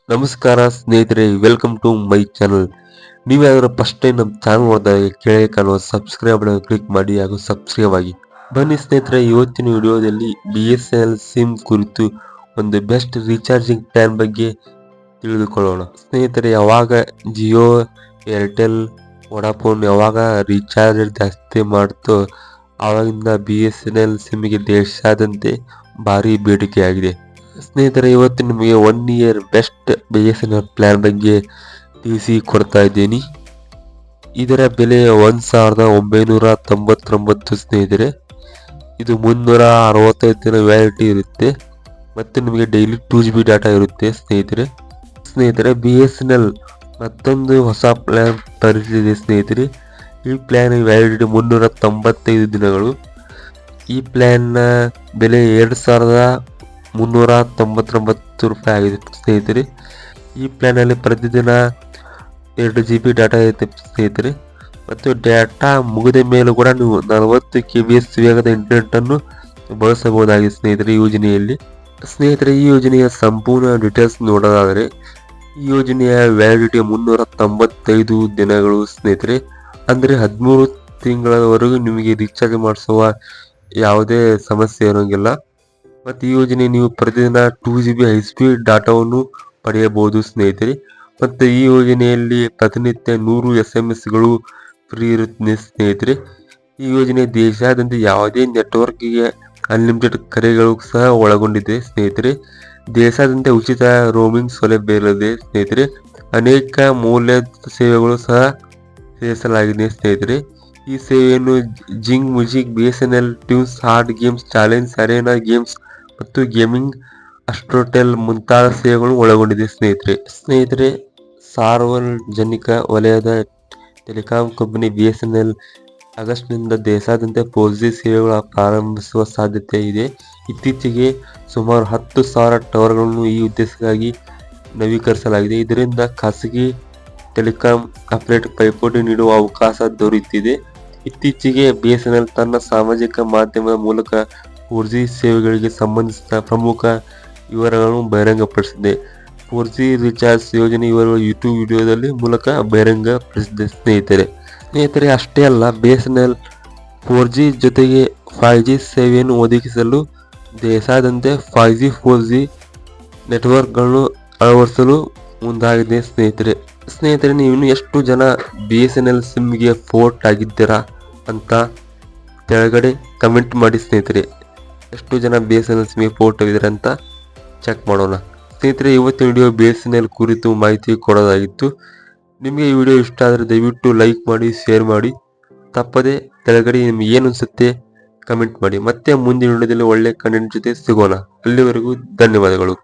ನಮಸ್ಕಾರ ಸ್ನೇಹಿತರೆ, welcome to my channel. ನೀವು ಯಾವ್ದಾದ್ರು ಫಸ್ಟ್ ಟೈಮ್ ನಮ್ಮ ಚಾನಲ್ ನೋಡಿದಾಗ ಕೆಳಗೆ ಕಾಣುವ ಸಬ್ಸ್ಕ್ರೈಬ್ ಬಟನ್ ಕ್ಲಿಕ್ ಮಾಡಿ ಹಾಗೂ ಸಬ್ಸ್ಕ್ರೈಬ್ ಆಗಿ. ಬನ್ನಿ ಸ್ನೇಹಿತರೆ, ಇವತ್ತಿನ ವಿಡಿಯೋದಲ್ಲಿ BSNL ಸಿಮ್ ಕುರಿತು ಒಂದು ಬೆಸ್ಟ್ ರೀಚಾರ್ಜಿಂಗ್ ಪ್ಲಾನ್ ಬಗ್ಗೆ ತಿಳಿದುಕೊಳ್ಳೋಣ. ಸ್ನೇಹಿತರೆ, ಯಾವಾಗ ಜಿಯೋ, ಏರ್ಟೆಲ್, ವೋಡಾಫೋನ್ ಯಾವಾಗ ರೀಚಾರ್ಜ್ ಜಾಸ್ತಿ ಮಾಡ್ತೋ ಆವಾಗಿಂದ BSNL ಸಿಮ್ಗೆ ದೇಶಾದ್ಯಂತ ಭಾರಿ ಬೇಡಿಕೆಯಾಗಿದೆ. ಸ್ನೇಹಿತರೆ, ಇವತ್ತು ನಿಮಗೆ 1 ಇಯರ್ ಬೆಸ್ಟ್ BSNL ಪ್ಲಾನ್ ಬಗ್ಗೆ ತಿಳಿಸಿ ಕೊಡ್ತಾ ಇದ್ದೀನಿ. ಇದರ ಬೆಲೆ 1999 ಸ್ನೇಹಿತರೆ. ಇದು 365 ದಿನ ವ್ಯಾಲಿಡಿಟಿ ಇರುತ್ತೆ ಮತ್ತು ನಿಮಗೆ ಡೈಲಿ 2GB ಡಾಟಾ ಇರುತ್ತೆ ಸ್ನೇಹಿತರೆ. BSNL ಮತ್ತೊಂದು ಹೊಸ ಪ್ಲಾನ್ ಪರಿಚಯಿಸಿದೆ ಸ್ನೇಹಿತರೆ. ಈ ಪ್ಲಾನ್ ವ್ಯಾಲಿಡಿಟಿ 395 ದಿನಗಳು. ಈ ಪ್ಲಾನ್ನ ಬೆಲೆ 2399 ರೂಪಾಯಿ ಆಗಿದೆ ಸ್ನೇಹಿತರೆ. ಈ ಪ್ಲಾನಲ್ಲಿ ಪ್ರತಿದಿನ 2GB ಡಾಟಾ ಇರುತ್ತೆ ಸ್ನೇಹಿತರೆ. ಮತ್ತು ಡಾಟಾ ಮುಗಿದ ಮೇಲೂ ಕೂಡ ನೀವು 40 KBS ವೇಗದ ಇಂಟರ್ನೆಟನ್ನು ಬಳಸಬಹುದಾಗಿದೆ ಸ್ನೇಹಿತರೆ ಈ ಯೋಜನೆಯಲ್ಲಿ. ಸ್ನೇಹಿತರೆ, ಈ ಯೋಜನೆಯ ಸಂಪೂರ್ಣ ಡೀಟೇಲ್ಸ್ ನೋಡೋದಾದರೆ, ಈ ಯೋಜನೆಯ ವ್ಯಾಲಿಡಿಟಿ 395 ದಿನಗಳು ಸ್ನೇಹಿತರೆ. ಅಂದರೆ 13 ತಿಂಗಳವರೆಗೂ ನಿಮಗೆ ರೀಚಾರ್ಜ್ ಮಾಡಿಸುವ ಯಾವುದೇ ಸಮಸ್ಯೆ ಇರೋಂಗಿಲ್ಲ. ಮತ್ತು ಈ ಯೋಜನೆ ನೀವು ಪ್ರತಿದಿನ 2GB ಹೈಸ್ಪೀಡ್ ಡಾಟಾವನ್ನು ಪಡೆಯಬಹುದು ಸ್ನೇಹಿತರೆ. ಮತ್ತು ಈ ಯೋಜನೆಯಲ್ಲಿ ಪ್ರತಿನಿತ್ಯ 100 SMS ಫ್ರೀ ಇರುತ್ತೆ ಸ್ನೇಹಿತರೆ. ಈ ಯೋಜನೆ ದೇಶಾದ್ಯಂತ ಯಾವುದೇ ನೆಟ್ವರ್ಕ್ಗೆ ಅನ್ಲಿಮಿಟೆಡ್ ಕರೆಗಳು ಸಹ ಒಳಗೊಂಡಿದೆ ಸ್ನೇಹಿತರೆ. ದೇಶಾದ್ಯಂತ ಉಚಿತ ರೋಮಿಂಗ್ ಸೌಲಭ್ಯ ಇರಲಿದೆ ಸ್ನೇಹಿತರೆ. ಅನೇಕ ಮೌಲ್ಯದ ಸೇವೆಗಳು ಸಹ ಸೇರಿಸಲಾಗಿದೆ ಸ್ನೇಹಿತರೆ. ಈ ಸೇವೆಯನ್ನು Zing music, BSNL tunes, hard games, challenge arena games ಮತ್ತು ಗೇಮಿಂಗ್ ಅಸ್ಟ್ರೋಟೆಲ್ ಮುಂತಾದ ಸೇವೆಗಳು ಒಳಗೊಂಡಿದೆ ಸ್ನೇಹಿತರೆ. ಸಾರ್ವಜನಿಕ ವಲಯದ ಟೆಲಿಕಾಂ ಕಂಪನಿ BSNL ಆಗಸ್ಟ್ನಿಂದ ದೇಶಾದ್ಯಂತ 4G ಸೇವೆಗಳು ಪ್ರಾರಂಭಿಸುವ ಸಾಧ್ಯತೆ ಇದೆ. ಇತ್ತೀಚೆಗೆ ಸುಮಾರು 10,000 ಟವರ್ಗಳನ್ನು ಈ ಉದ್ದೇಶಕ್ಕಾಗಿ ನವೀಕರಿಸಲಾಗಿದೆ. ಇದರಿಂದ ಖಾಸಗಿ ಟೆಲಿಕಾಂ ಆಪರೇಟರ್ ಪೈಪೋಟಿ ನೀಡುವ ಅವಕಾಶ ದೊರೆಯುತ್ತಿದೆ. ಇತ್ತೀಚೆಗೆ BSNL ತನ್ನ ಸಾಮಾಜಿಕ ಮಾಧ್ಯಮದ ಮೂಲಕ 4G ಸೇವೆಗಳಿಗೆ ಸಂಬಂಧಿಸಿದ ಪ್ರಮುಖ ವಿವರಗಳನ್ನು ಬಹಿರಂಗಪಡಿಸಿದೆ. 4G ರೀಚಾರ್ಜ್ ಯೋಜನೆ ವಿವರಗಳು ಯೂಟ್ಯೂಬ್ ವಿಡಿಯೋದಲ್ಲಿ ಮೂಲಕ ಬಹಿರಂಗಪಡಿಸಿದೆ ಸ್ನೇಹಿತರೆ. ಅಷ್ಟೇ ಅಲ್ಲ, BSNL 4G ಜೊತೆಗೆ 5G ಸೇವೆಯನ್ನು ಒದಗಿಸಲು ದೇಶಾದ್ಯಂತ 5G 4G ನೆಟ್ವರ್ಕ್ಗಳನ್ನು ಅಳವಡಿಸಲು ಮುಂದಾಗಿದೆ ಸ್ನೇಹಿತರೆ. ನೀವು ಎಷ್ಟು ಜನ BSNL ಸಿಮ್ಗೆ ಪೋರ್ಟ್ ಆಗಿದ್ದೀರಾ ಅಂತ ಕೆಳಗಡೆ ಕಮೆಂಟ್ ಮಾಡಿ ಸ್ನೇಹಿತರೆ. ಎಷ್ಟು ಜನ BSNL ಸಿಮ್ಗೆ ಪೋರ್ಟ್ ಆಗಿದ್ದಾರೆ ಅಂತ ಚೆಕ್ ಮಾಡೋಣ ಸ್ನೇಹಿತರೆ. ಇವತ್ತಿನ ವಿಡಿಯೋ BSNL ಕುರಿತು ಮಾಹಿತಿ ಕೊಡೋದಾಗಿತ್ತು. ನಿಮಗೆ ಈ ವಿಡಿಯೋ ಇಷ್ಟ ಆದರೆ ದಯವಿಟ್ಟು ಲೈಕ್ ಮಾಡಿ, ಶೇರ್ ಮಾಡಿ. ತಪ್ಪದೆ ಕೆಳಗಡೆ ನಿಮ್ಗೆ ಏನು ಅನಿಸುತ್ತೆ ಕಮೆಂಟ್ ಮಾಡಿ. ಮತ್ತೆ ಮುಂದಿನ ವಿಡಿಯೋದಲ್ಲಿ ಒಳ್ಳೆ ಕಂಟೆಂಟ್ ಜೊತೆ ಸಿಗೋಣ. ಅಲ್ಲಿವರೆಗೂ ಧನ್ಯವಾದಗಳು.